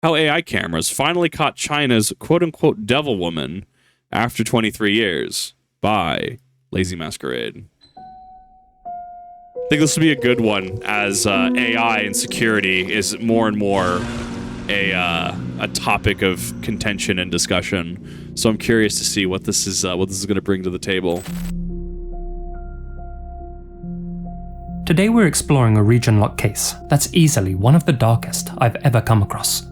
How AI cameras finally caught China's quote-unquote devil woman after 23 years by Lazy Masquerade. I think this will be a good one as AI and security is more and more a topic of contention and discussion. So I'm curious to see what this is going to bring to the table. Today we're exploring a region lock case that's easily one of the darkest I've ever come across.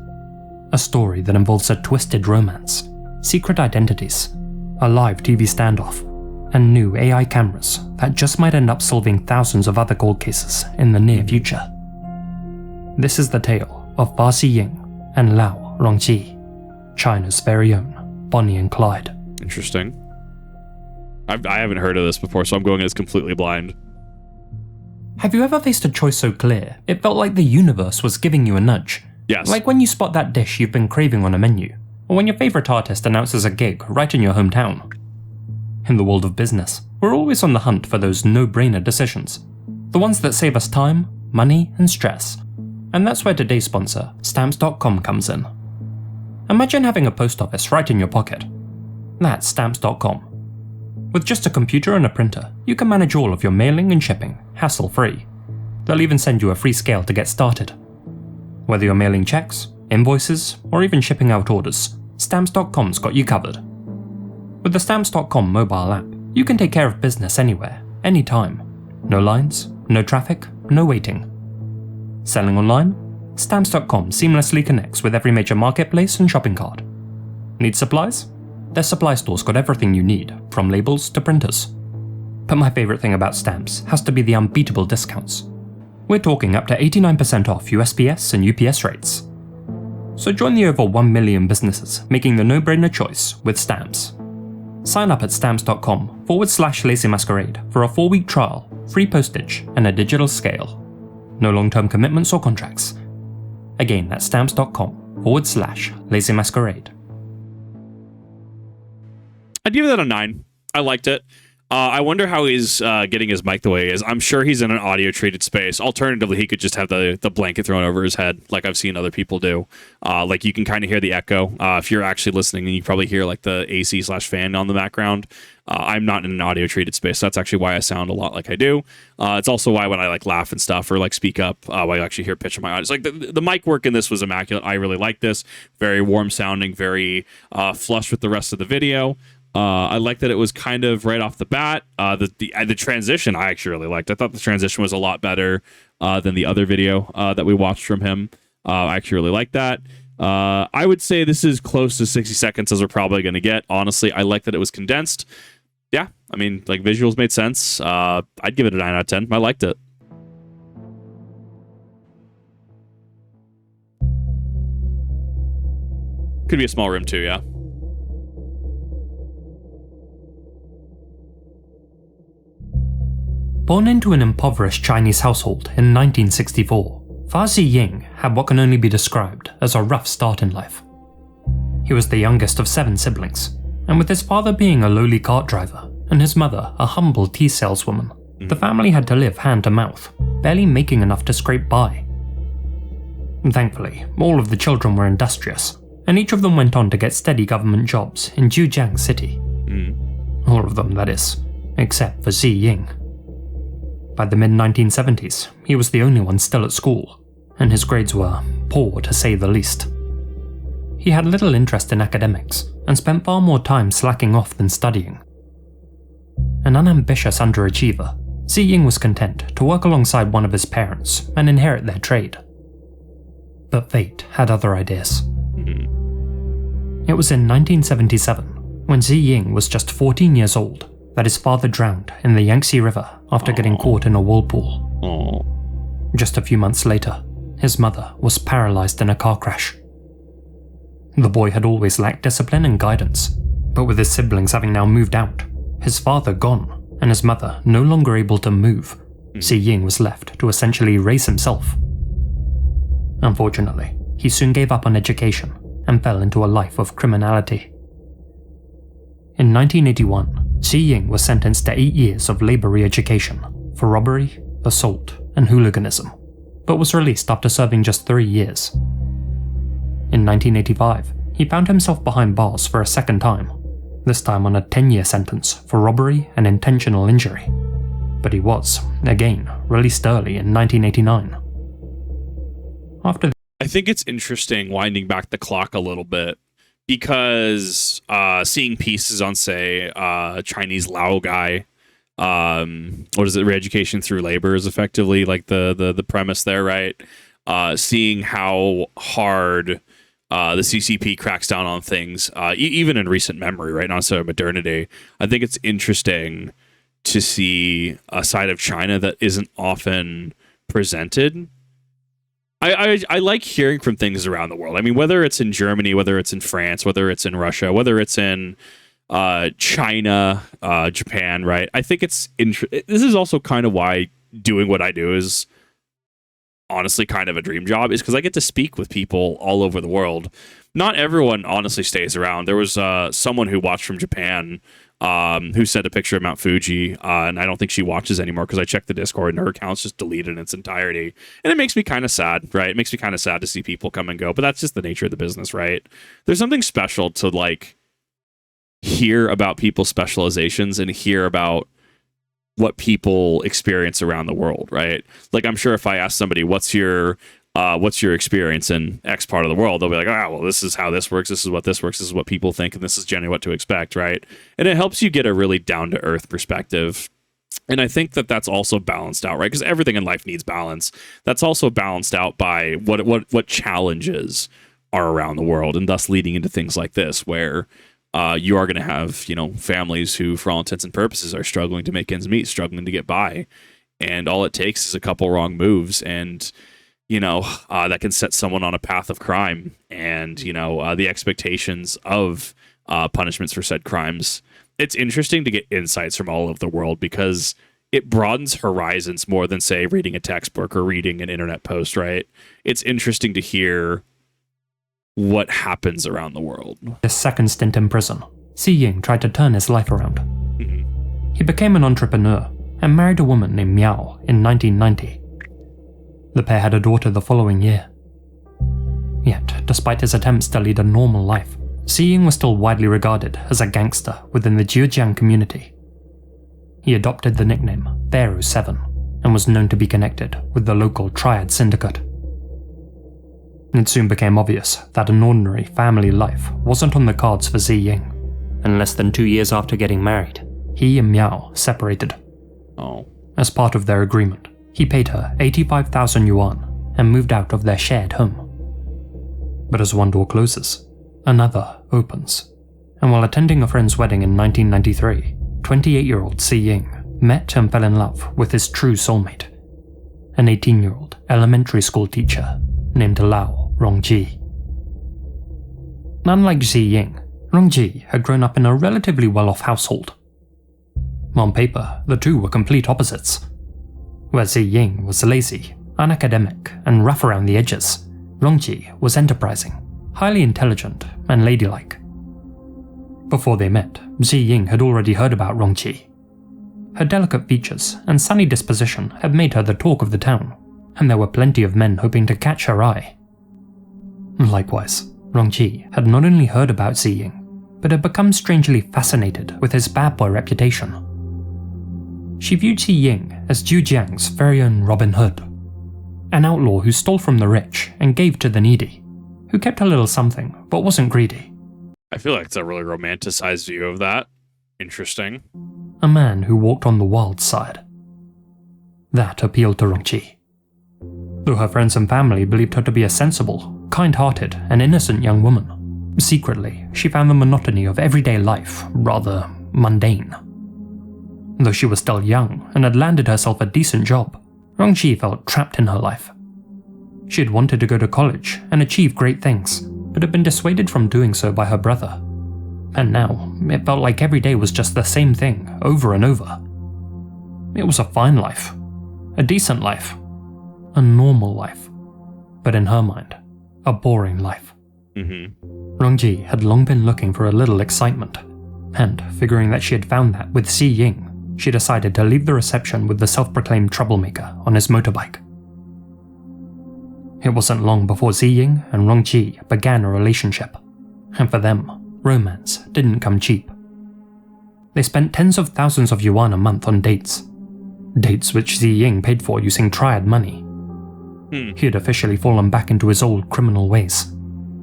A story that involves a twisted romance, secret identities, a live TV standoff, and new AI cameras that just might end up solving thousands of other cold cases in the near future. This is the tale of Fa Ziying and Lao Rongji, China's very own Bonnie and Clyde. Interesting. I haven't heard of this before, so I'm going as completely blind. Have you ever faced a choice so clear, it felt like the universe was giving you a nudge? Yes. Like when you spot that dish you've been craving on a menu, or when your favourite artist announces a gig right in your hometown. In the world of business, we're always on the hunt for those no-brainer decisions. The ones that save us time, money, and stress. And that's where today's sponsor, Stamps.com, comes in. Imagine having a post office right in your pocket. That's Stamps.com. With just a computer and a printer, you can manage all of your mailing and shipping, hassle-free. They'll even send you a free scale to get started. Whether you're mailing checks, invoices, or even shipping out orders, Stamps.com's got you covered. With the Stamps.com mobile app, you can take care of business anywhere, anytime. No lines, no traffic, no waiting. Selling online? Stamps.com seamlessly connects with every major marketplace and shopping cart. Need supplies? Their supply store's got everything you need, from labels to printers. But my favourite thing about Stamps has to be the unbeatable discounts. We're talking up to 89% off USPS and UPS rates. So join the over 1 million businesses making the no-brainer choice with Stamps. Sign up at stamps.com/Lazy Masquerade for a 4-week trial, free postage, and a digital scale. No long-term commitments or contracts. Again, that's stamps.com/Lazy Masquerade. I'd give that a 9. I liked it. I wonder how he's getting his mic the way he is. I'm sure he's in an audio-treated space. Alternatively, he could just have the blanket thrown over his head, like I've seen other people do. Like you can kind of hear the echo. If you're actually listening, and you probably hear like the AC/fan on the background. I'm not in an audio-treated space, so that's actually why I sound a lot like I do. It's also why when I like laugh and stuff or like speak up, why I actually hear pitch in my audio. It's like the mic work in this was immaculate. I really like this. Very warm sounding, very flush with the rest of the video. I like that it was kind of right off the bat. The transition I actually really liked. I thought the transition was a lot better than the other video that we watched from him. I actually really like that. I would say this is close to 60 seconds as we're probably going to get. Honestly, I like that it was condensed. Yeah, I mean, like visuals made sense. I'd give it a 9 out of 10. I liked it. Could be a small room too, yeah. Born into an impoverished Chinese household in 1964, Fa Ziying had what can only be described as a rough start in life. He was the youngest of 7 siblings, and with his father being a lowly cart driver and his mother a humble tea saleswoman, the family had to live hand to mouth, barely making enough to scrape by. Thankfully, all of the children were industrious, and each of them went on to get steady government jobs in Zhujiang City. All of them, that is, except for Ziying. By the mid-1970s, he was the only one still at school, and his grades were poor to say the least. He had little interest in academics, and spent far more time slacking off than studying. An unambitious underachiever, Ziying was content to work alongside one of his parents and inherit their trade. But fate had other ideas. It was in 1977, when Ziying was just 14 years old, that his father drowned in the Yangtze River after getting caught in a whirlpool. Just a few months later, his mother was paralyzed in a car crash. The boy had always lacked discipline and guidance, but with his siblings having now moved out, his father gone, and his mother no longer able to move, Ziying was left to essentially raise himself. Unfortunately, he soon gave up on education and fell into a life of criminality. In 1981, Ziying was sentenced to 8 years of labor re-education for robbery, assault, and hooliganism, but was released after serving just 3 years. In 1985, he found himself behind bars for a second time, this time on a 10-year sentence for robbery and intentional injury. But he was, again, released early in 1989. I think it's interesting winding back the clock a little bit, because seeing pieces on, say, Chinese Lao guy, what is it, re-education through labor is effectively like the premise there, right? Seeing how hard the CCP cracks down on things, even in recent memory, right? Not so modernity. I think it's interesting to see a side of China that isn't often presented. I like hearing from things around the world. I mean, whether it's in Germany, whether it's in France, whether it's in Russia, whether it's in China, Japan, right? I think this is also kind of why doing what I do is honestly kind of a dream job, is because I get to speak with people all over the world. Not everyone honestly stays around. There was someone who watched from Japan who sent a picture of Mount Fuji, and I don't think she watches anymore because I checked the Discord and her account's just deleted in its entirety. And it makes me kind of sad, right? It makes me kind of sad to see people come and go, but that's just the nature of the business, right? There's something special to like hear about people's specializations and hear about what people experience around the world, right? Like, I'm sure if I ask somebody, what's your experience in X part of the world, they'll be like, well, this is how this works, this is what this works, this is what people think, and this is generally what to expect, right? And it helps you get a really down-to-earth perspective. And I think that that's also balanced out, right? Because everything in life needs balance. That's also balanced out by what challenges are around the world, and thus leading into things like this, where you are going to have, families who, for all intents and purposes, are struggling to make ends meet, struggling to get by. And all it takes is a couple wrong moves, and, that can set someone on a path of crime. And, the expectations of punishments for said crimes. It's interesting to get insights from all over the world, because it broadens horizons more than, say, reading a textbook or reading an internet post, right? It's interesting to hear what happens around the world. His second stint in prison, Xi Ying tried to turn his life around. Mm-hmm. He became an entrepreneur and married a woman named Miao in 1990. The pair had a daughter the following year. Yet, despite his attempts to lead a normal life, Xi Ying was still widely regarded as a gangster within the Zhejiang community. He adopted the nickname Pharaoh 7 and was known to be connected with the local Triad Syndicate. It soon became obvious that an ordinary family life wasn't on the cards for Xi Ying, and less than 2 years after getting married, he and Miao separated. As part of their agreement, he paid her 85,000 yuan and moved out of their shared home. But as one door closes, another opens, and while attending a friend's wedding in 1993, 28-year-old Xi Ying met and fell in love with his true soulmate, an 18-year-old elementary school teacher named Lao Rongji. Unlike Xi Ying, Rongji had grown up in a relatively well-off household. On paper, the two were complete opposites. Where Xi Ying was lazy, unacademic, and rough around the edges, Rongji was enterprising, highly intelligent, and ladylike. Before they met, Xi Ying had already heard about Rongji. Her delicate features and sunny disposition had made her the talk of the town, and there were plenty of men hoping to catch her eye. Likewise, Rongji had not only heard about Xi Ying, but had become strangely fascinated with his bad boy reputation. She viewed Xi Ying as Zhejiang's very own Robin Hood, an outlaw who stole from the rich and gave to the needy, who kept a little something but wasn't greedy. I feel like it's a really romanticized view of that. Interesting. A man who walked on the wild side. That appealed to Rongji. Though her friends and family believed her to be a sensible, kind-hearted, and innocent young woman, secretly she found the monotony of everyday life rather mundane. Though she was still young and had landed herself a decent job, Rongji felt trapped in her life. She had wanted to go to college and achieve great things, but had been dissuaded from doing so by her brother. And now, it felt like every day was just the same thing, over and over. It was a fine life, a decent life, a normal life, but in her mind, a boring life. Rongji had long been looking for a little excitement, and figuring that she had found that with Xi Ying, she decided to leave the reception with the self-proclaimed troublemaker on his motorbike. It wasn't long before Ziying and Rongqi began a relationship, and for them, romance didn't come cheap. They spent tens of thousands of yuan a month on dates which Ziying paid for using triad money. He had officially fallen back into his old criminal ways,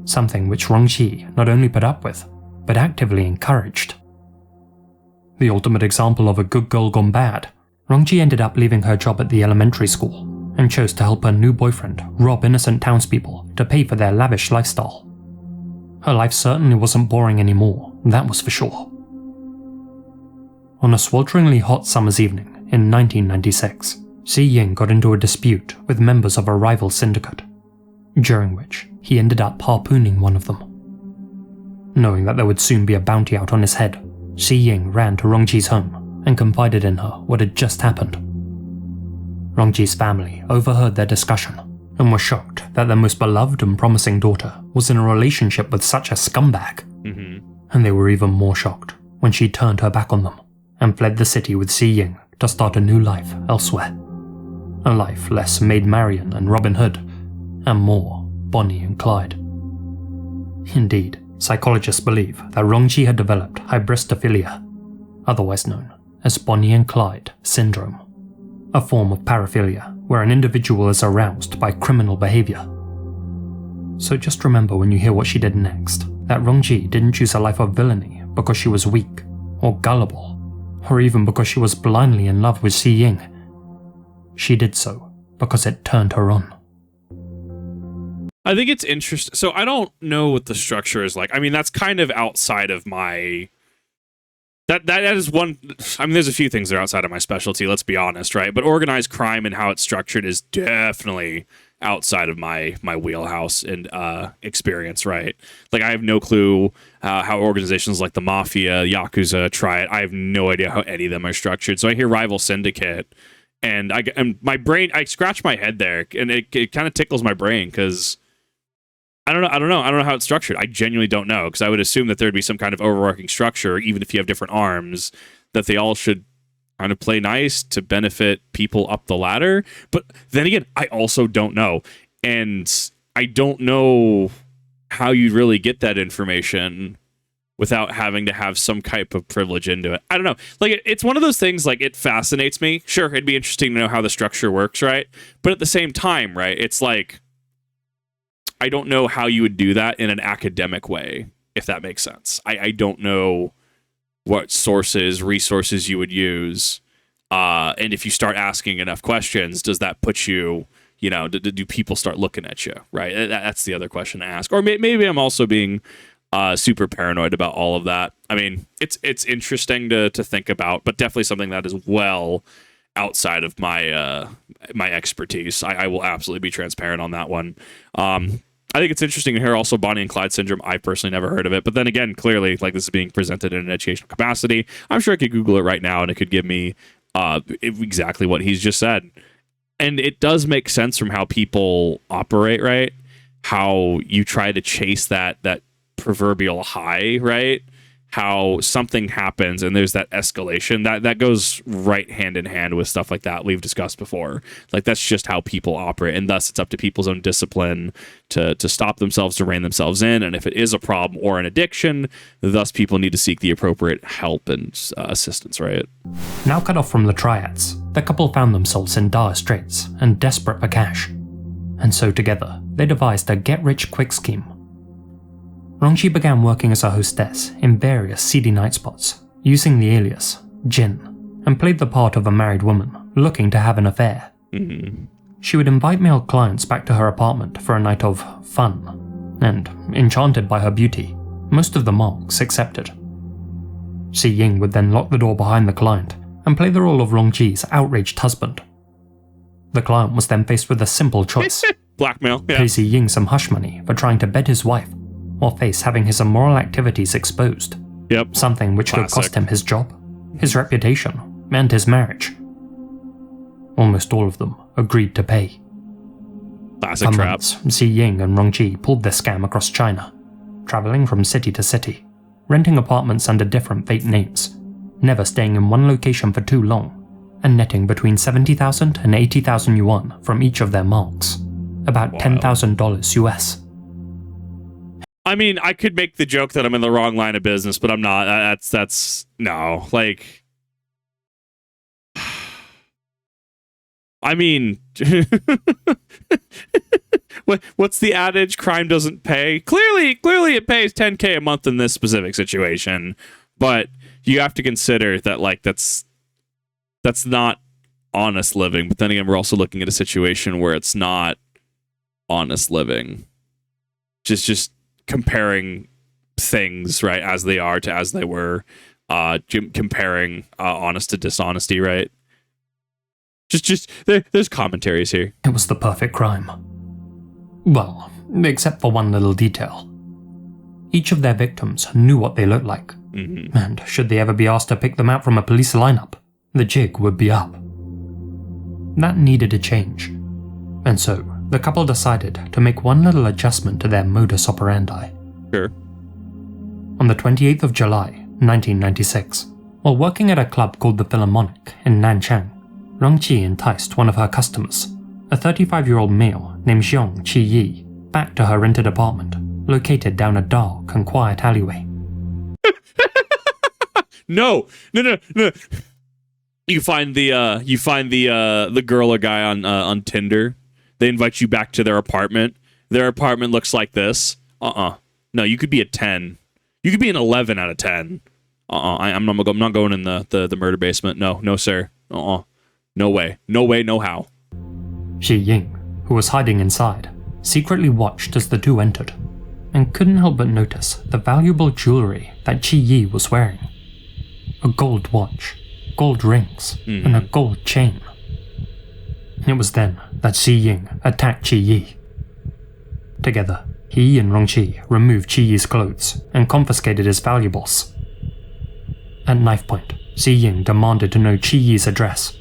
something which Rongqi not only put up with, but actively encouraged. The ultimate example of a good girl gone bad, Rongqi ended up leaving her job at the elementary school and chose to help her new boyfriend rob innocent townspeople to pay for their lavish lifestyle. Her life certainly wasn't boring anymore, that was for sure. On a swelteringly hot summer's evening in 1996, Ziying got into a dispute with members of a rival syndicate, during which he ended up harpooning one of them. Knowing that there would soon be a bounty out on his head, Ziying ran to Rongqi's home and confided in her what had just happened. Rongqi's family overheard their discussion and were shocked that their most beloved and promising daughter was in a relationship with such a scumbag. And they were even more shocked when she turned her back on them and fled the city with Ziying to start a new life elsewhere. A life less Maid Marian and Robin Hood, and more Bonnie and Clyde. Indeed, psychologists believe that Rongqi had developed hybristophilia, otherwise known as Bonnie and Clyde syndrome, a form of paraphilia where an individual is aroused by criminal behavior. So just remember when you hear what she did next, that Rongqi didn't choose a life of villainy because she was weak, or gullible, or even because she was blindly in love with Ziying. She did so because it turned her on. I think it's interesting. So I don't know what the structure is like. I mean, that's kind of outside of my... That is one... I mean, there's a few things that are outside of my specialty, let's be honest, right? But organized crime and how it's structured is definitely outside of my wheelhouse and experience, right? Like, I have no clue how organizations like the Mafia, Yakuza, Triad, I have no idea how any of them are structured. So I hear Rival Syndicate, and my brain, I scratch my head there, and it kind of tickles my brain, because I don't know how it's structured. I genuinely don't know, because I would assume that there'd be some kind of overarching structure, even if you have different arms, that they all should kind of play nice to benefit people up the ladder. But then again, I also don't know. And I don't know how you really get that information without having to have some type of privilege into it. I don't know. Like, it's one of those things, like, it fascinates me. Sure, it'd be interesting to know how the structure works, right? But at the same time, right, it's like, I don't know how you would do that in an academic way, if that makes sense. I don't know what sources, resources you would use. And if you start asking enough questions, does that put you, do people start looking at you, right? That's the other question to ask. Or maybe I'm also being super paranoid about all of that. I mean, it's interesting to think about, but definitely something that is well outside of my my expertise. I will absolutely be transparent on that one. I think it's interesting to hear also Bonnie and Clyde syndrome. I personally never heard of it, but then again, clearly, like, this is being presented in an educational capacity. I'm sure I could Google it right now, and it could give me exactly what he's just said. And it does make sense from how people operate, right? How you try to chase that proverbial high, right? How something happens and there's that escalation that goes right hand in hand with stuff like that we've discussed before. Like, that's just how people operate, and thus it's up to people's own discipline to stop themselves, to rein themselves in. And if it is a problem or an addiction, thus people need to seek the appropriate help and assistance, right? Now cut off from the triads, the couple found themselves in dire straits and desperate for cash. And so together, they devised a get-rich-quick scheme. Rongqi began working as a hostess in various seedy night spots, using the alias Jin, and played the part of a married woman looking to have an affair. She would invite male clients back to her apartment for a night of fun, and, enchanted by her beauty, most of the marks accepted. Ziying would then lock the door behind the client and play the role of Rongqi's outraged husband. The client was then faced with a simple choice. Blackmail, yeah. Pay Ziying some hush money for trying to bed his wife, or face having his immoral activities exposed. Yep. Something which could cost him his job, his reputation, and his marriage. Almost all of them agreed to pay. Classic For trap. months, Ziying and Rongqi pulled this scam across China, traveling from city to city, renting apartments under different fake names, never staying in one location for too long, and netting between 70,000 and 80,000 yuan from each of their marks, about $10,000 US. I mean, I could make the joke that I'm in the wrong line of business, but I'm not. That's no. Like, I mean, what's the adage? Crime doesn't pay. Clearly it pays $10K a month in this specific situation, but you have to consider that, like, that's not honest living. But then again, we're also looking at a situation where it's not honest living. Just comparing things, right, as they are to as they were, comparing honest to dishonesty, right? There's commentaries here. It was the perfect crime. Well, except for one little detail. Each of their victims knew what they looked like, and should they ever be asked to pick them out from a police lineup, the jig would be up. That needed a change, and so the couple decided to make one little adjustment to their modus operandi. Sure. On the 28th of July, 1996, while working at a club called the Philharmonic in Nanchang, Rongqi enticed one of her customers, a 35-year-old male named Xiong Qi-yi, back to her rented apartment, located down a dark and quiet alleyway. No. You find the girl or guy on Tinder. They invite you back to their apartment. Their apartment looks like this. No, you could be a 10. You could be an 11 out of 10. I'm not going in the murder basement. No, sir. No way, no how. Xi Ying, who was hiding inside, secretly watched as the two entered, and couldn't help but notice the valuable jewelry that Qi Yi was wearing. A gold watch, gold rings, and a gold chain. It was then that Xi Ying attacked Qi Yi. Together, he and Rongqi removed Qi Yi's clothes and confiscated his valuables. At knife point, Xi Ying demanded to know Qi Yi's address.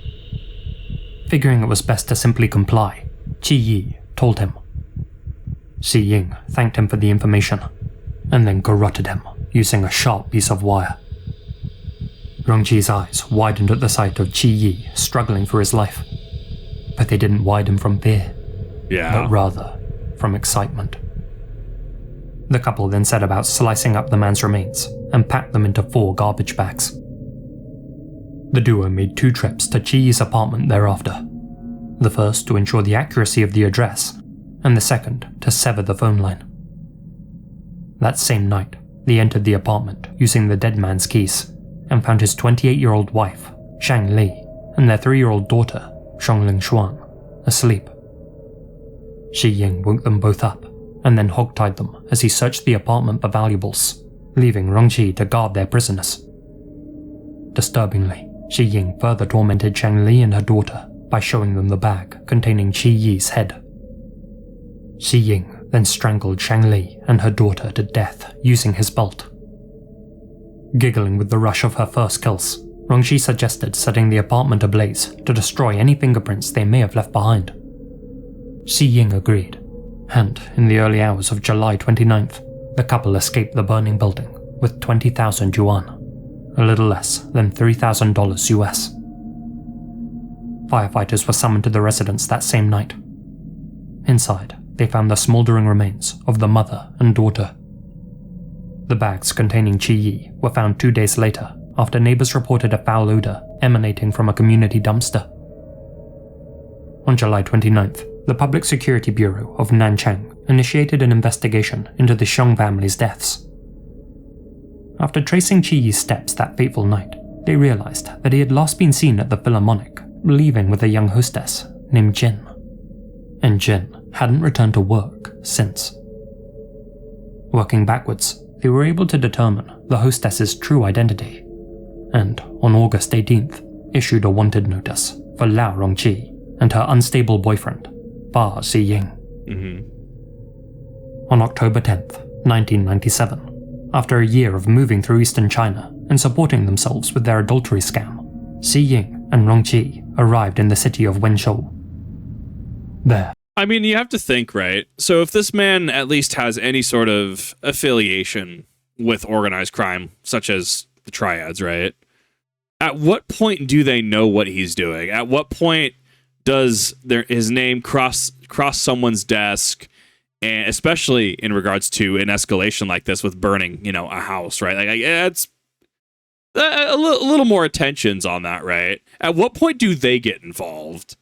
Figuring it was best to simply comply, Qi Yi told him. Xi Ying thanked him for the information, and then garroted him using a sharp piece of wire. Rongqi's eyes widened at the sight of Qi Yi struggling for his life, but they didn't widen from fear, but rather from excitement. The couple then set about slicing up the man's remains and packed them into 4 garbage bags. The duo made 2 trips to Qi Yi's apartment thereafter, the first to ensure the accuracy of the address, and the second to sever the phone line. That same night, they entered the apartment using the dead man's keys and found his 28-year-old wife, Shang Li, and their 3-year-old daughter, Shongling Xuan, asleep. Xi Ying woke them both up and then hogtied them as he searched the apartment for valuables, leaving Rongqi to guard their prisoners. Disturbingly, Xi Ying further tormented Shang Li and her daughter by showing them the bag containing Qi Yi's head. Xi Ying then strangled Shang Li and her daughter to death using his belt. Giggling with the rush of her first kills, Rongqi suggested setting the apartment ablaze to destroy any fingerprints they may have left behind. Xi Ying agreed, and in the early hours of July 29th, the couple escaped the burning building with 20,000 yuan, a little less than $3,000 US. Firefighters were summoned to the residence that same night. Inside, they found the smoldering remains of the mother and daughter. The bags containing Qi Yi were found 2 days later after neighbors reported a foul odor emanating from a community dumpster. On July 29th, the Public Security Bureau of Nanchang initiated an investigation into the Xiong family's deaths. After tracing Qi Yi's steps that fateful night, they realized that he had last been seen at the Philharmonic, leaving with a young hostess named Jin. And Jin hadn't returned to work since. Working backwards, they were able to determine the hostess's true identity, and on August 18th, issued a wanted notice for Lao Rongqi and her unstable boyfriend, Ba Ziying. On October 10th, 1997, after a year of moving through eastern China and supporting themselves with their adultery scam, Xi Ying and Rongqi arrived in the city of Wenzhou. There, I mean, you have to think, right? So if this man at least has any sort of affiliation with organized crime, such as the triads, right? At what point do they know what he's doing? At what point does his name cross cross someone's desk, and especially in regards to an escalation like this with burning, a house, right? Like, it's a little more attentions on that, right? At what point do they get involved?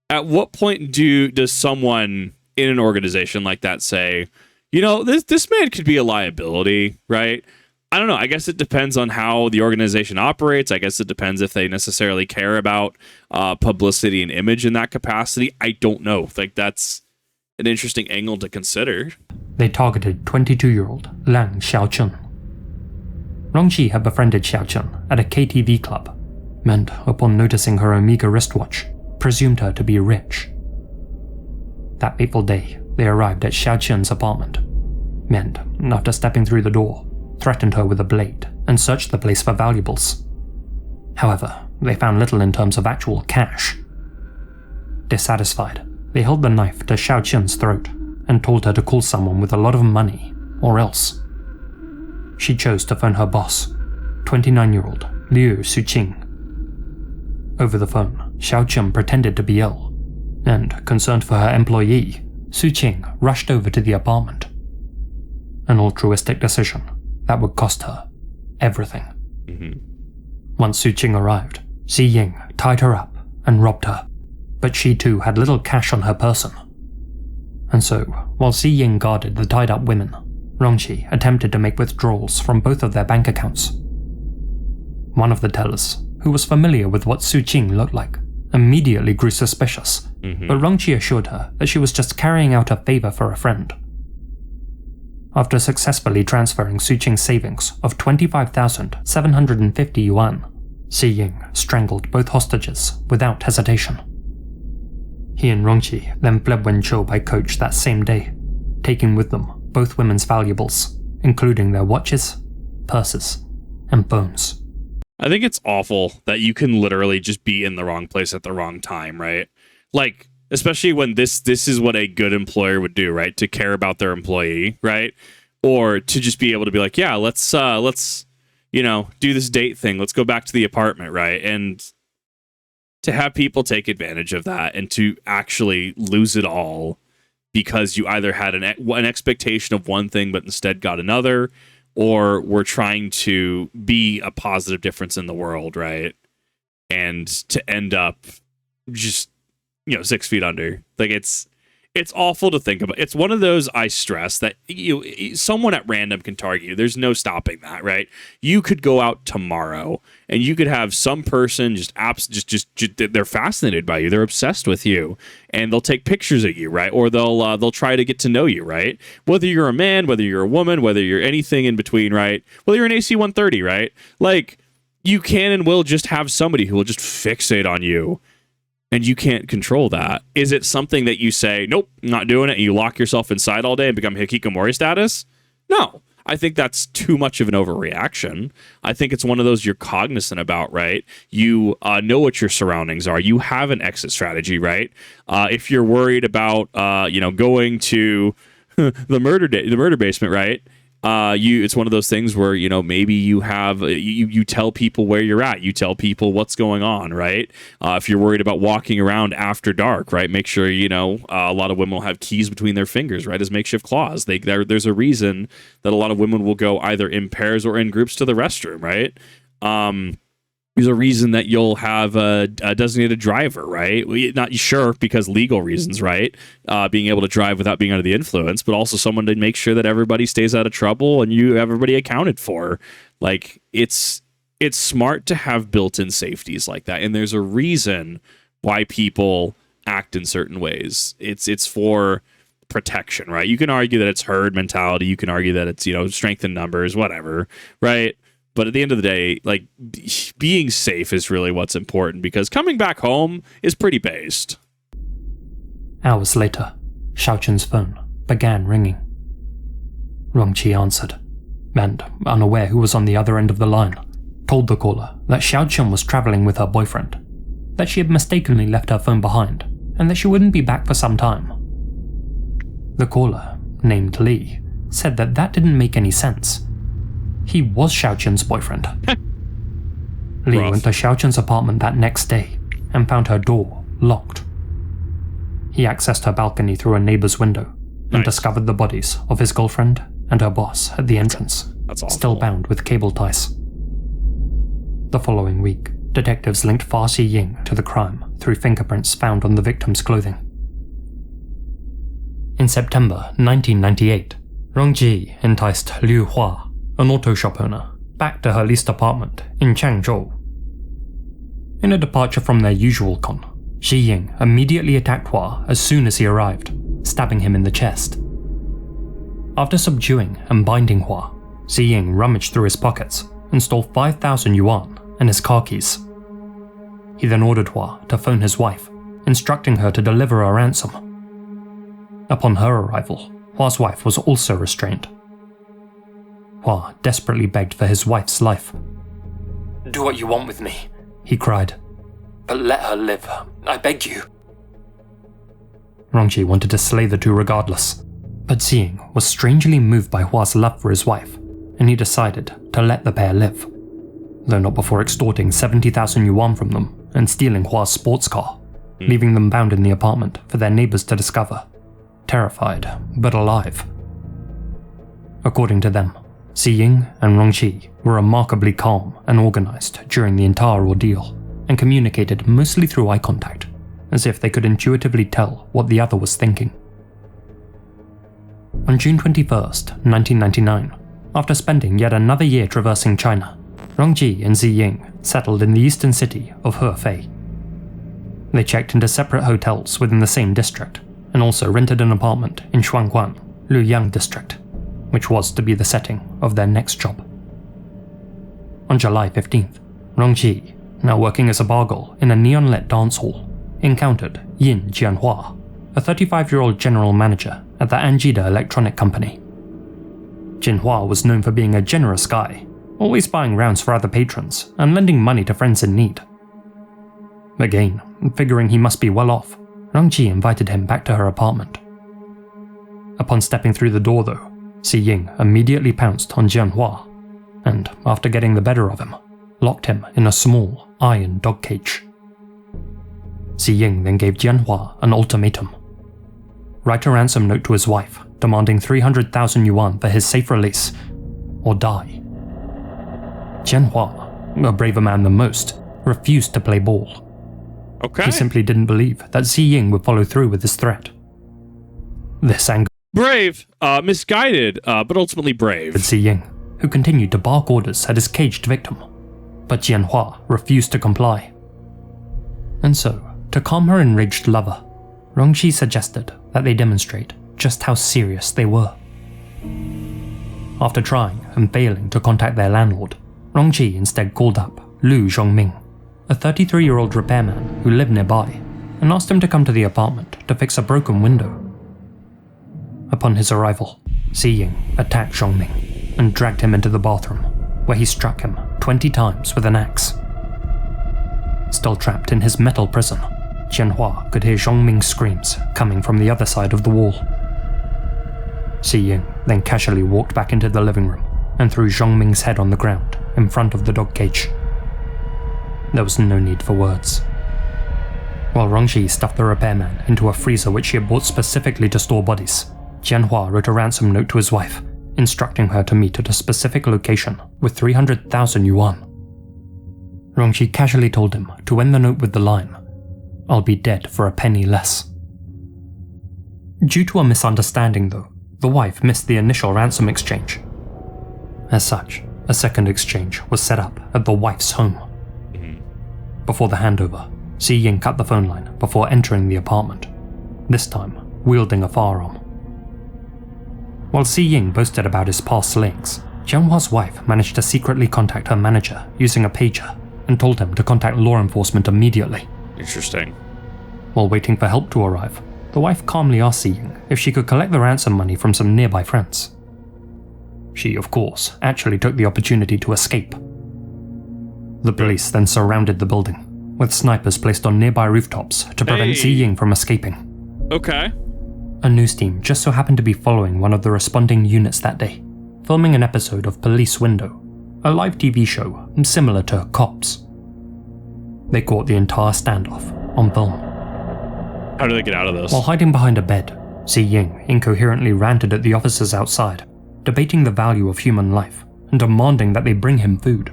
At what point does someone in an organization like that say, this man could be a liability, right? I don't know. I guess it depends on how the organization operates. I guess it depends if they necessarily care about publicity and image in that capacity. I don't know. Like, that's an interesting angle to consider. They targeted 22-year-old Lang Xiaochun. Rongqi had befriended Xiaochun at a KTV club, and upon noticing her Omega wristwatch, presumed her to be rich. That fateful day, they arrived at Xiaochun's apartment, and, after stepping through the door, threatened her with a blade and searched the place for valuables. However, they found little in terms of actual cash. Dissatisfied, they held the knife to Xiaochun's throat and told her to call someone with a lot of money, or else. She chose to phone her boss, 29-year-old Liu Suqing. Over the phone, Xiaochun pretended to be ill, and, concerned for her employee, Suqing rushed over to the apartment. An altruistic decision that would cost her everything. Mm-hmm. Once Suqing arrived, Xi Ying tied her up and robbed her, but she too had little cash on her person. And so, while Xi Ying guarded the tied-up women, Rongqi attempted to make withdrawals from both of their bank accounts. One of the tellers, who was familiar with what Suqing looked like, immediately grew suspicious, but Rongqi assured her that she was just carrying out a favor for a friend. After successfully transferring Suqing's savings of 25,750 yuan, Xi Ying strangled both hostages without hesitation. He and Rongqi then fled Wenzhou by coach that same day, taking with them both women's valuables, including their watches, purses, and phones. I think it's awful that you can literally just be in the wrong place at the wrong time, right? Like, especially when this is what a good employer would do, right? To care about their employee, right? Or to just be able to be like, yeah, let's do this date thing. Let's go back to the apartment, right? And to have people take advantage of that and to actually lose it all because you either had an expectation of one thing but instead got another, or were trying to be a positive difference in the world, right? And to end up just 6 feet under. Like, it's awful to think about. It's one of those, I stress, that someone at random can target you. There's no stopping that, right? You could go out tomorrow and you could have some person just they're fascinated by you. They're obsessed with you, and they'll take pictures of you, right? Or they'll try to get to know you, right? Whether you're a man, whether you're a woman, whether you're anything in between, right? Whether you're an AC-130, right? Like, you can and will just have somebody who will just fixate on you. And you can't control that. Is it something that you say, nope, I'm not doing it, and you lock yourself inside all day and become hikikomori status? No. I think that's too much of an overreaction. I think it's one of those you're cognizant about, right? You know what your surroundings are. You have an exit strategy, right? If you're worried about, going to the murder basement, right? It's one of those things where, maybe you have, you tell people where you're at, you tell people what's going on, right? If you're worried about walking around after dark, right? Make sure, a lot of women will have keys between their fingers, right? As makeshift claws. There's a reason that a lot of women will go either in pairs or in groups to the restroom, right? There's a reason that you'll have a designated driver, right? Not sure because legal reasons, right? Being able to drive without being under the influence, but also someone to make sure that everybody stays out of trouble and you have everybody accounted for. Like, it's smart to have built-in safeties like that, and there's a reason why people act in certain ways. It's for protection, right? You can argue that it's herd mentality. You can argue that it's strength in numbers, whatever, right? But at the end of the day, like, being safe is really what's important, because coming back home is pretty based. Hours later, Xiaochun's phone began ringing. Rongqi answered, and, unaware who was on the other end of the line, told the caller that Xiaochun was traveling with her boyfriend, that she had mistakenly left her phone behind, and that she wouldn't be back for some time. The caller, named Li, said that didn't make any sense. He was Xiaochun's boyfriend. Li went to Xiaochun's apartment that next day and found her door locked. he accessed her balcony through a neighbor's window and Nice. discovered the bodies of his girlfriend and her boss at the entrance, That's awful. still bound with cable ties. The following week, detectives linked Fa Ying to the crime through fingerprints found on the victim's clothing. In September 1998, Rongji enticed Liu Hua, an auto shop owner, back to her leased apartment in Changzhou. In a departure from their usual con, Xi Ying immediately attacked Hua as soon as he arrived, stabbing him in the chest. After subduing and binding Hua, Xi Ying rummaged through his pockets and stole 5,000 yuan and his car keys. He then ordered Hua to phone his wife, instructing her to deliver a ransom. Upon her arrival, Hua's wife was also restrained. Hua desperately begged for his wife's life. "Do what you want with me," he cried, "but let her live, I beg you." Rongji wanted to slay the two regardless, but Xing was strangely moved by Hua's love for his wife, and he decided to let the pair live, though not before extorting 70,000 yuan from them and stealing Hua's sports car, leaving them bound in the apartment for their neighbors to discover, terrified but alive. According to them, Xi Ying and Rongji were remarkably calm and organized during the entire ordeal, and communicated mostly through eye contact, as if they could intuitively tell what the other was thinking. On June 21st, 1999, after spending yet another year traversing China, Rongji and Xi Ying settled in the eastern city of Hefei. They checked into separate hotels within the same district, and also rented an apartment in Shuangguan, Luoyang district, which was to be the setting of their next job. On July 15th, Rongji, now working as a bar girl in a neon-lit dance hall, encountered Yin Jianhua, a 35-year-old general manager at the Anjida Electronic Company. Jinhua was known for being a generous guy, always buying rounds for other patrons and lending money to friends in need. Again, figuring he must be well off, Rongji invited him back to her apartment. Upon stepping through the door though, Xi Ying immediately pounced on Jianhua, and after getting the better of him, locked him in a small iron dog cage. Xi Ying then gave Jianhua an ultimatum. Write a ransom note to his wife, demanding 300,000 yuan for his safe release, or die. Jianhua, a braver man than most, refused to play ball. Okay. He simply didn't believe that Xi Ying would follow through with his threat. This angered Brave. Misguided, but ultimately brave. Xi Ying, who continued to bark orders at his caged victim, but Jianhua refused to comply. And so, to calm her enraged lover, Rongji suggested that they demonstrate just how serious they were. After trying and failing to contact their landlord, Rongji instead called up Lu Zhongming, a 33-year-old repairman who lived nearby, and asked him to come to the apartment to fix a broken window. Upon his arrival, Xi Ying attacked Zhongming and dragged him into the bathroom, where he struck him 20 times with an axe. Still trapped in his metal prison, Jianhua could hear Zhongming's screams coming from the other side of the wall. Xi Ying then casually walked back into the living room and threw Zhongming's head on the ground in front of the dog cage. There was no need for words. While Rongji stuffed the repairman into a freezer which she had bought specifically to store bodies, Jianhua wrote a ransom note to his wife, instructing her to meet at a specific location with 300,000 yuan. Rongji casually told him to end the note with the line, "I'll be dead for a penny less." Due to a misunderstanding though, the wife missed the initial ransom exchange. As such, a second exchange was set up at the wife's home. Before the handover, Xi Ying cut the phone line before entering the apartment, this time wielding a firearm. While Xi Ying boasted about his past slayings, Jianhua's wife managed to secretly contact her manager using a pager and told him to contact law enforcement immediately. Interesting. While waiting for help to arrive, the wife calmly asked Xi Ying if she could collect the ransom money from some nearby friends. She, of course, actually took the opportunity to escape. The police then surrounded the building, with snipers placed on nearby rooftops to prevent Xi Ying from escaping. Okay. A news team just so happened to be following one of the responding units that day, filming an episode of Police Window, a live TV show similar to Cops. They caught the entire standoff on film. How do they get out of this? While hiding behind a bed, Xi Ying incoherently ranted at the officers outside, debating the value of human life and demanding that they bring him food.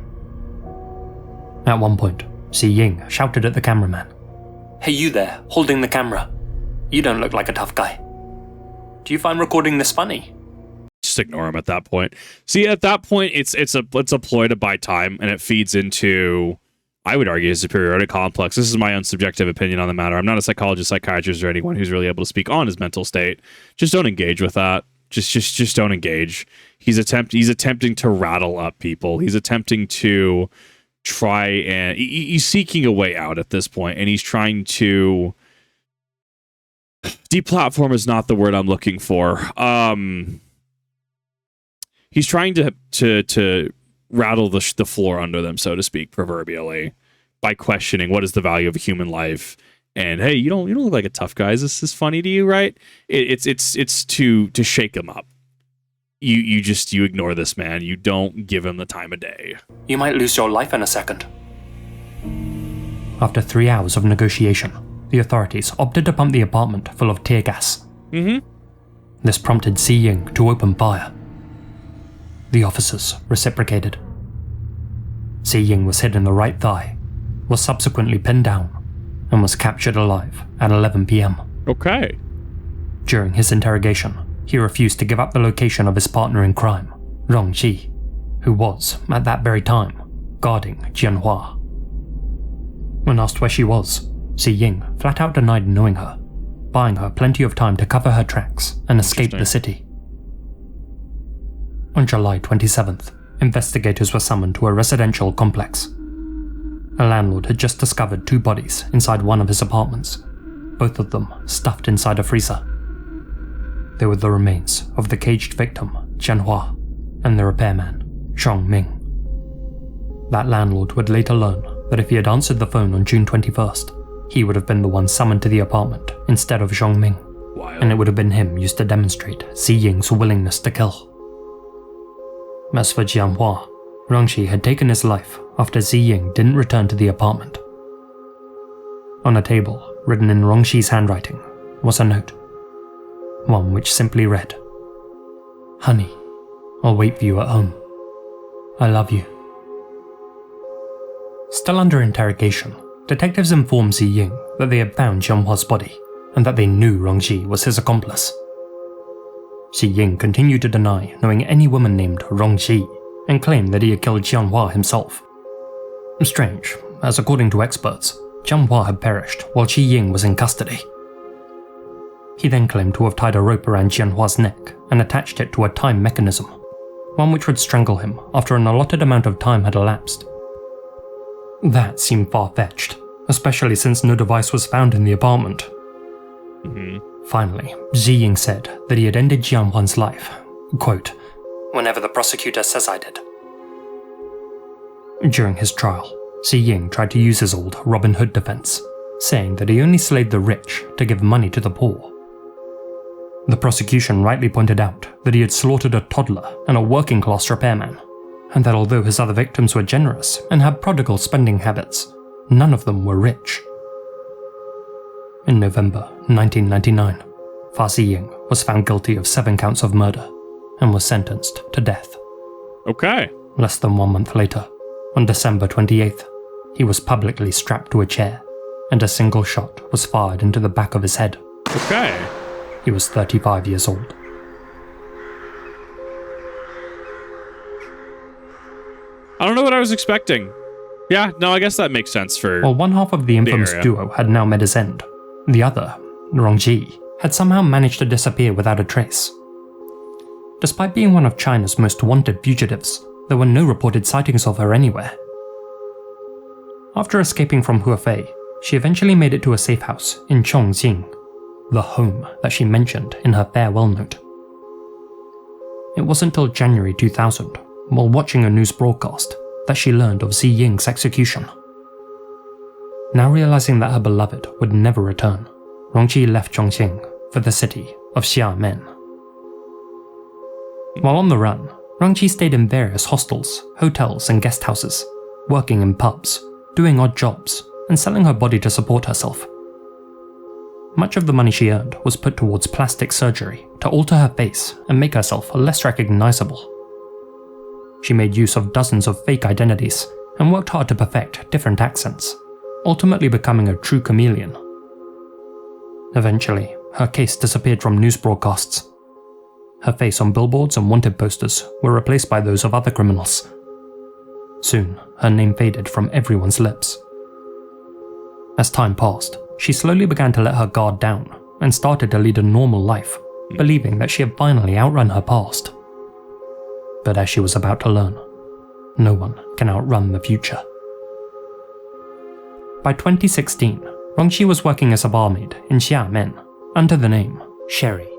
At one point, Xi Ying shouted at the cameraman, "Hey, you there, holding the camera. You don't look like a tough guy. Do you find recording this funny?" Just ignore him at that point. See, at that point, it's a ploy to buy time, and it feeds into, I would argue, a superiority complex. This is my own subjective opinion on the matter. I'm not a psychologist, psychiatrist, or anyone who's really able to speak on his mental state. Just don't engage with that. Just don't engage. He's attempting to rattle up people. He's attempting to try and he's seeking a way out at this point, and he's trying to deplatform is not the word I'm looking for. He's trying to rattle the floor under them, so to speak, proverbially, by questioning what is the value of a human life. And hey, you don't look like a tough guy. Is this funny to you, right? It's to shake him up. You ignore this man. You don't give him the time of day. You might lose your life in a second. After 3 hours of negotiation, the authorities opted to pump the apartment full of tear gas. This prompted Xi Ying to open fire. The officers reciprocated. Xi Ying was hit in the right thigh, was subsequently pinned down, and was captured alive at 11 p.m. Okay. During his interrogation, he refused to give up the location of his partner in crime, Rong Ji, who was, at that very time, guarding Jianhua. When asked where she was, Xi Ying flat out denied knowing her, buying her plenty of time to cover her tracks and escape the city. On July 27th, investigators were summoned to a residential complex. A landlord had just discovered 2 bodies inside one of his apartments, both of them stuffed inside a freezer. They were the remains of the caged victim, Jianhua, and the repairman, Zhong Ming. That landlord would later learn that if he had answered the phone on June 21st, he would have been the one summoned to the apartment instead of Zhong Ming, and it would have been him used to demonstrate Xi Ying's willingness to kill. As for Jianhua, Rongxi had taken his life after Xi Ying didn't return to the apartment. On a table, written in Rongxi's handwriting, was a note. One which simply read, "Honey, I'll wait for you at home. I love you." Still under interrogation, detectives informed Xi Ying that they had found Jianhua's body and that they knew Rongxi was his accomplice. Xi Ying continued to deny knowing any woman named Rongxi and claimed that he had killed Jianhua himself. Strange, as according to experts, Jianhua had perished while Xi Ying was in custody. He then claimed to have tied a rope around Jianhua's neck and attached it to a time mechanism, one which would strangle him after an allotted amount of time had elapsed. That seemed far-fetched, especially since no device was found in the apartment. Finally, Xi Ying said that he had ended Jianhua's life, quote, "whenever the prosecutor says I did." During his trial, Xi Ying tried to use his old Robin Hood defense, saying that he only slaved the rich to give money to the poor. The prosecution rightly pointed out that he had slaughtered a toddler and a working-class repairman, and that although his other victims were generous and had prodigal spending habits, none of them were rich. In November 1999, Fa Xiying was found guilty of 7 counts of murder and was sentenced to death. Okay. Less than 1 month later, on December 28th, he was publicly strapped to a chair, and a single shot was fired into the back of his head. Okay. He was 35 years old. I don't know what I was expecting. Yeah, no, I guess that makes sense for... While one half of the infamous duo had now met his end, the other, Rongji, had somehow managed to disappear without a trace. Despite being one of China's most wanted fugitives, there were no reported sightings of her anywhere. After escaping from Hefei, she eventually made it to a safe house in Chongqing, the home that she mentioned in her farewell note. It wasn't until January 2000, while watching a news broadcast, that she learned of Xi Ying's execution. Now realizing that her beloved would never return, Rongji left Chongqing for the city of Xiamen. While on the run, Rongji stayed in various hostels, hotels and guest houses, working in pubs, doing odd jobs, and selling her body to support herself. much of the money she earned was put towards plastic surgery to alter her face and make herself less recognizable. She made use of dozens of fake identities and worked hard to perfect different accents, ultimately becoming a true chameleon. Eventually, her case disappeared from news broadcasts. Her face on billboards and wanted posters were replaced by those of other criminals. Soon, her name faded from everyone's lips. As time passed, she slowly began to let her guard down and started to lead a normal life, believing that she had finally outrun her past. But as she was about to learn, no one can outrun the future. By 2016, Rongqi was working as a barmaid in Xiamen under the name Sherry.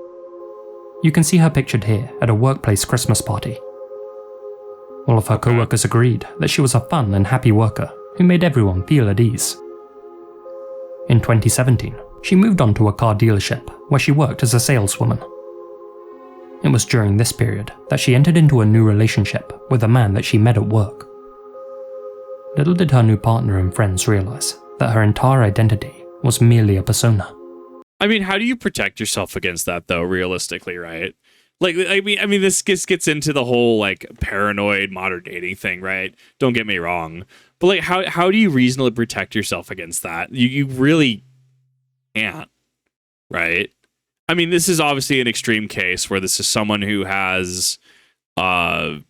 You can see her pictured here at a workplace Christmas party. All of her co-workers agreed that she was a fun and happy worker who made everyone feel at ease. In 2017, she moved on to a car dealership where she worked as a saleswoman. It was during this period that she entered into a new relationship with a man that she met at work. Little did her new partner and friends realize that her entire identity was merely a persona. I mean, how do you protect yourself against that, though, realistically, right? Like, I mean, this gets into the whole, like, paranoid modern dating thing, right? Don't get me wrong. But, like, how do you reasonably protect yourself against that? You really can't, right? I mean, this is obviously an extreme case where this is someone who has, I'm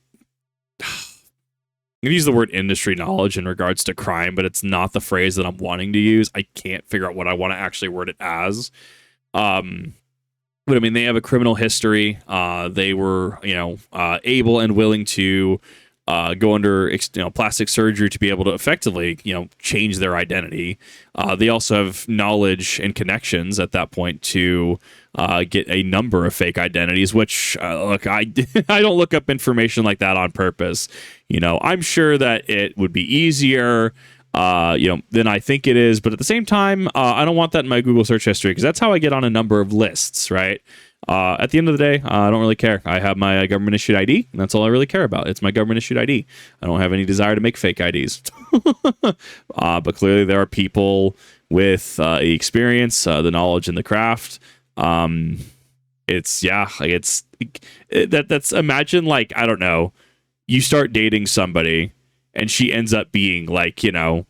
going to use the word industry knowledge in regards to crime, but it's not the phrase that I'm wanting to use. I can't figure out what I want to actually word it as. But I mean, they have a criminal history. They were, able and willing to go under, plastic surgery to be able to effectively, change their identity. They also have knowledge and connections at that point to get a number of fake identities, which, look, I don't look up information like that on purpose. I'm sure that it would be easier, than I think it is. But at the same time, I don't want that in my Google search history because that's how I get on a number of lists, right? At the end of the day, I don't really care. I have my government issued ID, and that's all I really care about. It's my government issued ID. I don't have any desire to make fake IDs. But clearly there are people with the experience, the knowledge, and the craft. That's imagine, like, I don't know, you start dating somebody and she ends up being like, the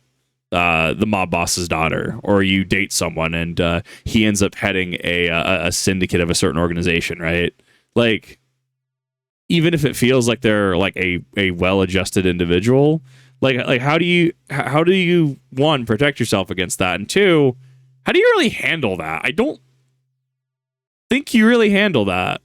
mob boss's daughter, or you date someone and he ends up heading a syndicate of a certain organization, right? Like, even if it feels like they're like a well-adjusted individual, like how do you one, protect yourself against that, and two, how do you really handle that? I don't think you really handle that.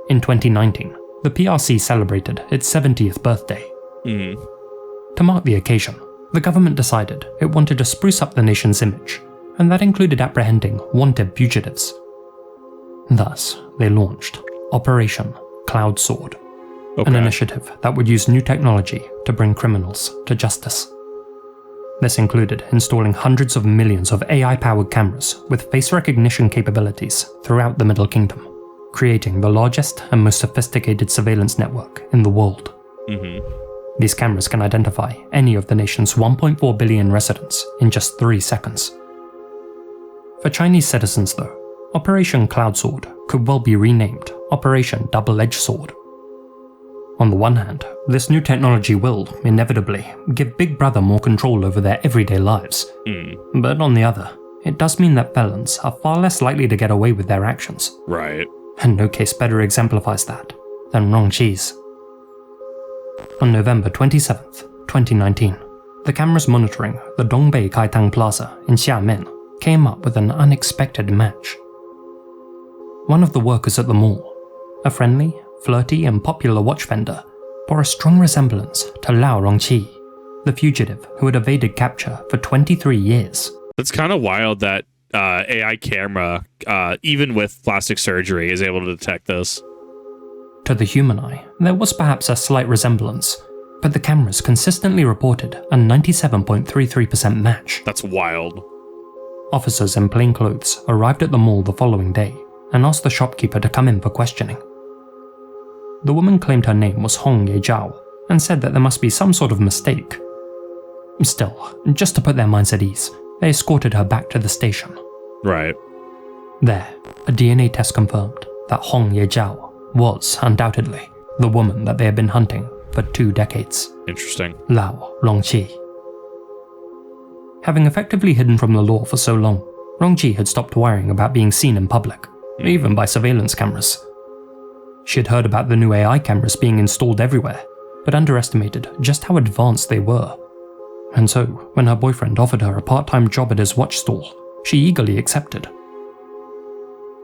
In 2019, the PRC celebrated its 70th birthday. To mark the occasion, the government decided it wanted to spruce up the nation's image, and that included apprehending wanted fugitives. Thus, they launched Operation Cloud Sword, an initiative that would use new technology to bring criminals to justice. This included installing hundreds of millions of AI-powered cameras with face recognition capabilities throughout the Middle Kingdom, creating the largest and most sophisticated surveillance network in the world. These cameras can identify any of the nation's 1.4 billion residents in just 3 seconds. For Chinese citizens, though, Operation Cloud Sword could well be renamed Operation Double-Edged Sword. On the one hand, this new technology will, inevitably, give Big Brother more control over their everyday lives. But on the other, it does mean that felons are far less likely to get away with their actions. Right. And no case better exemplifies that than Rongqi's. On November 27th, 2019, the cameras monitoring the Dongbei Kaitang Plaza in Xiamen came up with an unexpected match. One of the workers at the mall, a friendly, flirty and popular watch vendor, bore a strong resemblance to Lao Rongqi, the fugitive who had evaded capture for 23 years. It's kind of wild that AI camera, even with plastic surgery, is able to detect this. To the human eye, there was perhaps a slight resemblance, but the cameras consistently reported a 97.33% match. That's wild. Officers in plain clothes arrived at the mall the following day and asked the shopkeeper to come in for questioning. The woman claimed her name was Hong Ye Zhao and said that there must be some sort of mistake. Still, just to put their minds at ease, they escorted her back to the station. Right. There, a DNA test confirmed that Hong Yejiao was, undoubtedly, the woman that they had been hunting for 2 decades. Interesting. Lao Rongqi. Having effectively hidden from the law for so long, Rongqi had stopped worrying about being seen in public, even by surveillance cameras. She had heard about the new AI cameras being installed everywhere, but underestimated just how advanced they were. And so, when her boyfriend offered her a part-time job at his watch stall, she eagerly accepted.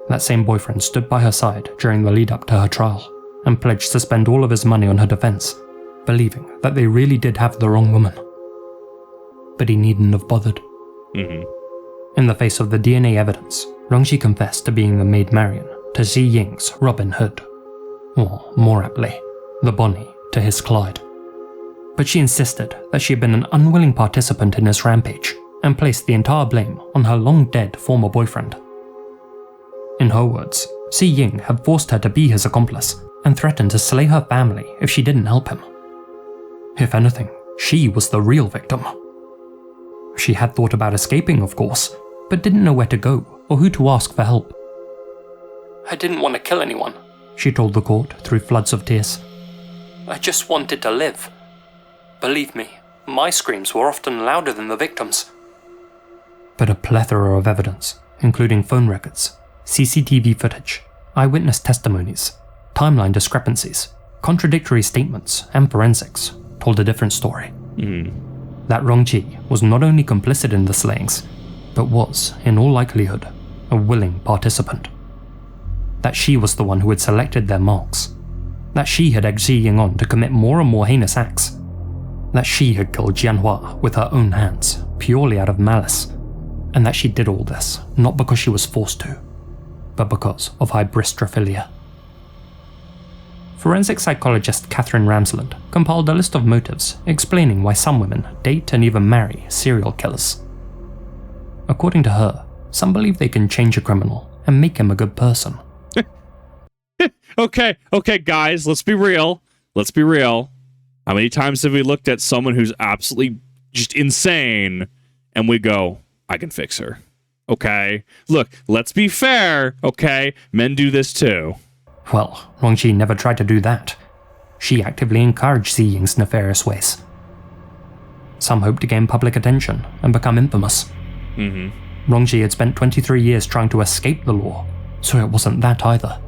That same boyfriend stood by her side during the lead-up to her trial, and pledged to spend all of his money on her defense, believing that they really did have the wrong woman. But he needn't have bothered. In the face of the DNA evidence, Rongqi confessed to being the maid Marion to Xi Ying's Robin Hood, or more aptly, the Bonnie to his Clyde. But she insisted that she had been an unwilling participant in his rampage and placed the entire blame on her long-dead former boyfriend. In her words, Xi Ying had forced her to be his accomplice and threatened to slay her family if she didn't help him. If anything, she was the real victim. She had thought about escaping, of course, but didn't know where to go or who to ask for help. "I didn't want to kill anyone," she told the court through floods of tears. "I just wanted to live. Believe me, my screams were often louder than the victims." But a plethora of evidence, including phone records, CCTV footage, eyewitness testimonies, timeline discrepancies, contradictory statements, and forensics, told a different story. That Rongqi was not only complicit in the slayings, but was, in all likelihood, a willing participant. That she was the one who had selected their marks. That she had egged Xi Ying on to commit more and more heinous acts. That she had killed Jianhua with her own hands, purely out of malice. And that she did all this, not because she was forced to, but because of hybristrophilia. Forensic psychologist Catherine Ramsland compiled a list of motives explaining why some women date and even marry serial killers. According to her, some believe they can change a criminal and make him a good person. Okay, guys, let's be real. How many times have we looked at someone who's absolutely just insane and we go, I can fix her? Okay? Look, let's be fair, okay? Men do this too. Well, Rongqi never tried to do that. She actively encouraged Xi Ying's nefarious ways. Some hoped to gain public attention and become infamous. Rongqi had spent 23 years trying to escape the law, so it wasn't that either.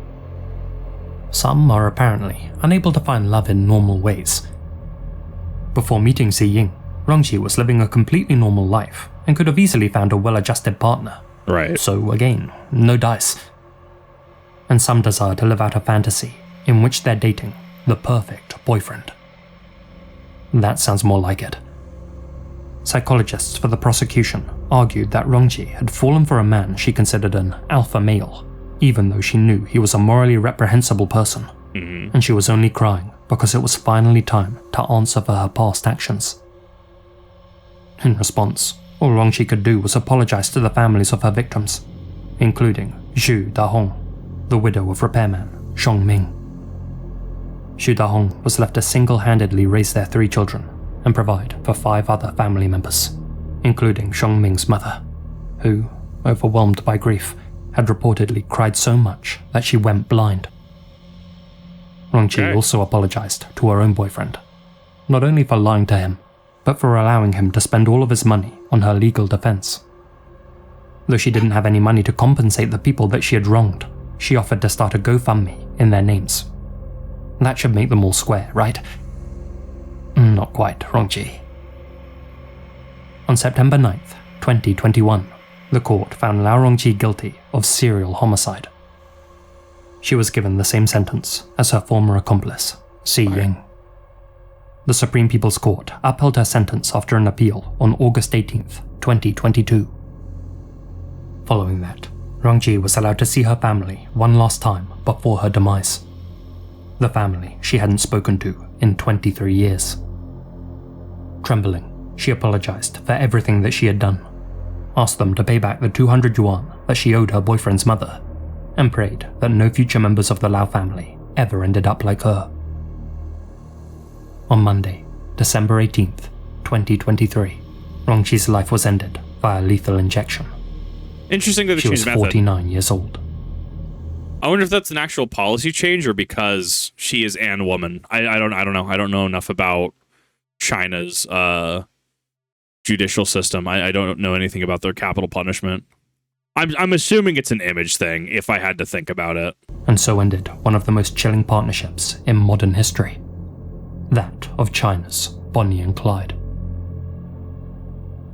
Some are apparently unable to find love in normal ways. Before meeting Xi Ying, Rongqi was living a completely normal life and could have easily found a well-adjusted partner. Right. So again, no dice. And some desire to live out a fantasy in which they're dating the perfect boyfriend. That sounds more like it. Psychologists for the prosecution argued that Rongqi had fallen for a man she considered an alpha male, even though she knew he was a morally reprehensible person, and she was only crying because it was finally time to answer for her past actions. In response, all Rongqi could do was apologize to the families of her victims, including Zhu Dahong, the widow of repairman Zhong Ming. Zhu Dahong was left to single-handedly raise their 3 children and provide for 5 other family members, including Zhong Ming's mother, who, overwhelmed by grief, had reportedly cried so much that she went blind. Rongqi also apologized to her own boyfriend, not only for lying to him, but for allowing him to spend all of his money on her legal defense. Though she didn't have any money to compensate the people that she had wronged, she offered to start a GoFundMe in their names. That should make them all square, right? Not quite, Rongqi. On September 9th, 2021, the court found Lao Rongqi guilty of serial homicide. She was given the same sentence as her former accomplice, Xi Ying. The Supreme People's Court upheld her sentence after an appeal on August 18th, 2022. Following that, Rongqi was allowed to see her family one last time before her demise. The family she hadn't spoken to in 23 years. Trembling, she apologized for everything that she had done, asked them to pay back the 200 yuan that she owed her boyfriend's mother, and prayed that no future members of the Lao family ever ended up like her. On Monday, December 18th, 2023, Rongqi's life was ended via lethal injection. Interesting that they She was changed the method. 49 years old. I wonder if that's an actual policy change or because she is an woman. I don't know. I don't know enough about China's judicial system. I don't know anything about their capital punishment. I'm assuming it's an image thing, if I had to think about it. And so ended one of the most chilling partnerships in modern history. That of China's Bonnie and Clyde.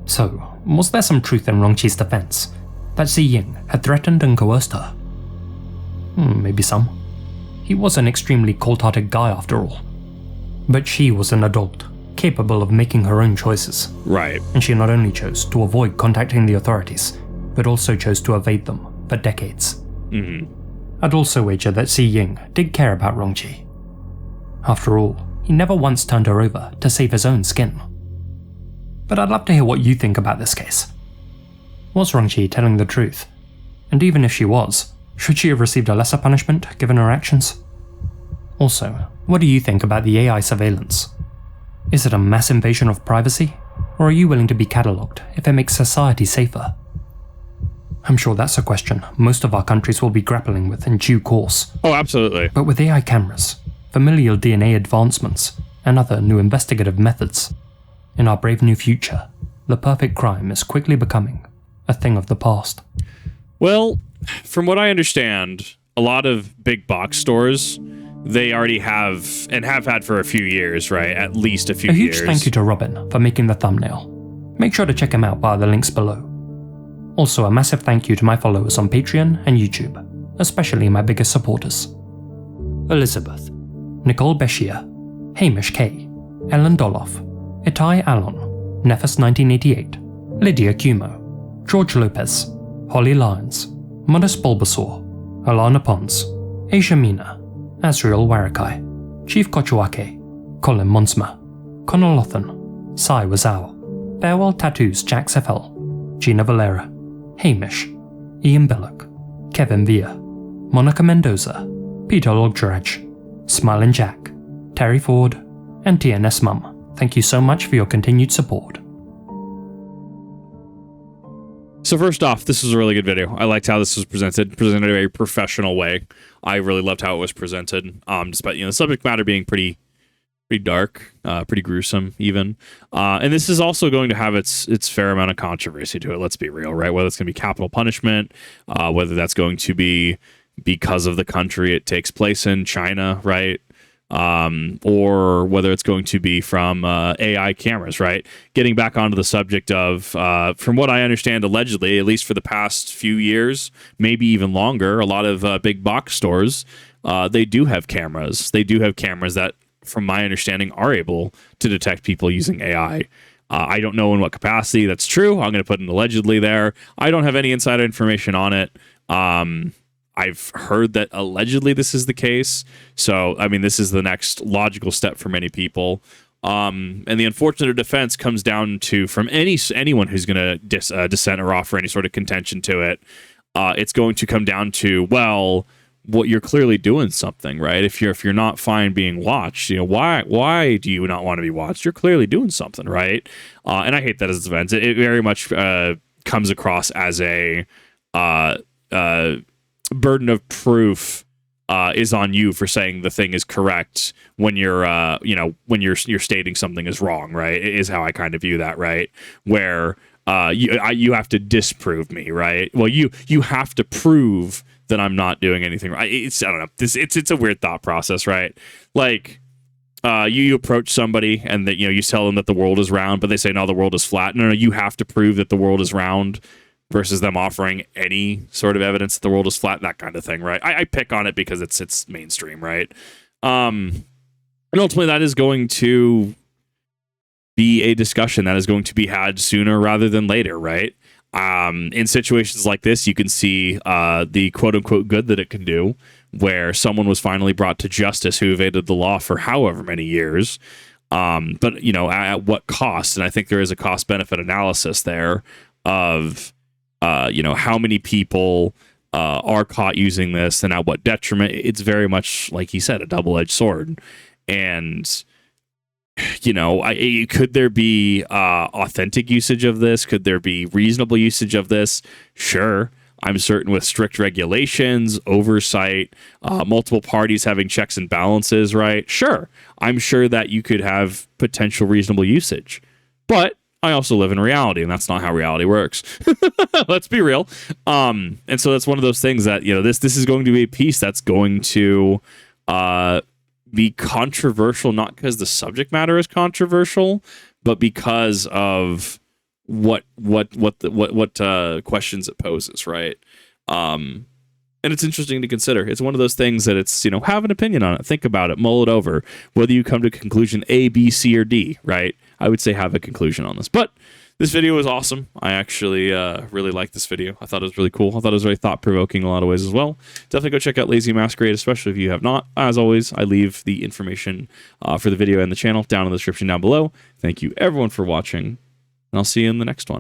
So, was there some truth in Rongqi's defense? That Xi Ying had threatened and coerced her? Maybe some. He was an extremely cold-hearted guy after all. But she was an adult, capable of making her own choices. Right. And she not only chose to avoid contacting the authorities, but also chose to evade them for decades. I'd also wager that Xi Ying did care about Rongqi. After all, he never once turned her over to save his own skin. But I'd love to hear what you think about this case. Was Rongqi telling the truth? And even if she was, should she have received a lesser punishment given her actions? Also, what do you think about the AI surveillance? Is it a mass invasion of privacy? Or are you willing to be catalogued if it makes society safer? I'm sure that's a question most of our countries will be grappling with in due course. Oh, absolutely. But with AI cameras, familial DNA advancements, and other new investigative methods, in our brave new future, the perfect crime is quickly becoming a thing of the past. Well, from what I understand, a lot of big box stores, they already have, and have had for a few years, right? At least a few years. A huge thank you to Robin for making the thumbnail. Make sure to check him out via the links below. Also, a massive thank you to my followers on Patreon and YouTube, especially my biggest supporters. Elizabeth, Nicole Beshier, Hamish K, Ellen Doloff, Itai Alon, Nephis 1988, Lydia Cumo, George Lopez, Holly Lyons, Modest Bulbasaur, Alana Pons, Asia Mina, Azriel Warakai, Chief Kochuake, Colin Monsma, Connor Lothan, Sai Wazao, Farewell Tattoos Jax FL, Gina Valera, Hamish, Ian Belloc, Kevin Villa, Monica Mendoza, Peter Loggerage, Smiling Jack, Terry Ford, and TNS Mum. Thank you so much for your continued support. So first off, this was a really good video. I liked how this was presented in a very professional way. I really loved how it was presented, despite the subject matter being pretty dark, pretty gruesome even. And this is also going to have its fair amount of controversy to it. Let's be real, right? Whether it's going to be capital punishment, whether that's going to be because of the country it takes place in, China, right? Or whether it's going to be from AI cameras, right? Getting back onto the subject of, from what I understand, allegedly, at least for the past few years, maybe even longer, a lot of big box stores, they do have cameras. They do have cameras that, from my understanding, are able to detect people using AI. I don't know in what capacity that's true. I'm going to put an allegedly there. I don't have any insider information on it. I've heard that allegedly this is the case. So, I mean, this is the next logical step for many people. And the unfortunate defense comes down to, from anyone who's going to dissent or offer any sort of contention to it, it's going to come down to, well, what you're clearly doing something, right? If you're not fine being watched, why do you not want to be watched? You're clearly doing something, right? And I hate that as a defense. It very much comes across as a burden of proof is on you for saying the thing is correct when you're when you're stating something is wrong, right? It is how I kind of view that, right? Where you have to disprove me, right? Well, you have to prove that I'm not doing anything right. I don't know. It's a weird thought process, right? Like you approach somebody and that you tell them that the world is round, but they say no, the world is flat. No, you have to prove that the world is round, versus them offering any sort of evidence that the world is flat, that kind of thing, right? I pick on it because it's mainstream, right? And ultimately, that is going to be a discussion that is going to be had sooner rather than later, right? In situations like this, you can see the quote-unquote good that it can do, where someone was finally brought to justice who evaded the law for however many years. But, at what cost? And I think there is a cost-benefit analysis there of how many people are caught using this and at what detriment. It's very much, like he said, a double-edged sword. And you know, could there be authentic usage of this? Could there be reasonable usage of this? Sure. I'm certain with strict regulations, oversight, multiple parties having checks and balances, right? Sure. I'm sure that you could have potential reasonable usage. But I also live in reality, and that's not how reality works. Let's be real. And so that's one of those things that, you know, this is going to be a piece that's going to be controversial, not because the subject matter is controversial, but because of what questions it poses, right? And it's interesting to consider. It's one of those things that it's, you know, have an opinion on it, think about it, mull it over. Whether you come to conclusion A, B, C, or D, right? I would say have a conclusion on this. But this video was awesome. I actually really liked this video. I thought it was really cool. I thought it was very thought-provoking in a lot of ways as well. Definitely go check out Lazy Masquerade, especially if you have not. As always, I leave the information for the video and the channel down in the description down below. Thank you, everyone, for watching, and I'll see you in the next one.